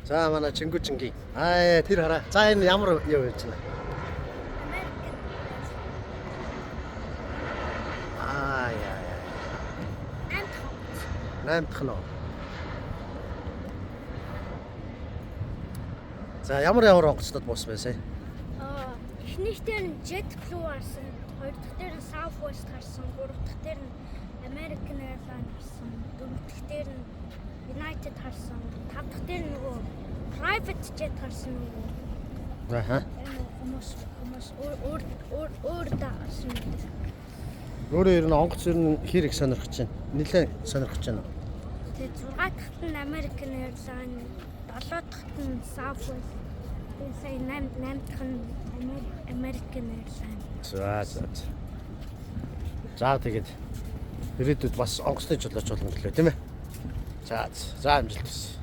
За манай Чингү Чинги. Тэр хараа. За энэ ямар юу явж байна? Яа. 8 дахь нь. За ямар онгоцнод буусан байсан? Эхнийхтэр нь Jet Blue харсан, хоёр дахь дээр нь Southwest харсан, гурав дахь дээр нь American Airlines харсан, дөрөв дахь дээр нь United харсан, тав дахь дээр нь нөгөө private jet харсан нөгөө. Хүмүүс өөр даасан. Өөрөө ер нь онгоц ер нь хэрэг сонирхож байна. Нилээн сонирхож байна. Тэгээ 6 дахьт нь American Airlines, 7 дахьт нь Southwest, тэгээ сая 8 дахь нь American Airlines. За тэгээд ирээдүйд бас онгоцтой жолооч болно гэлээ тийм ээ. За амжилт хүсье.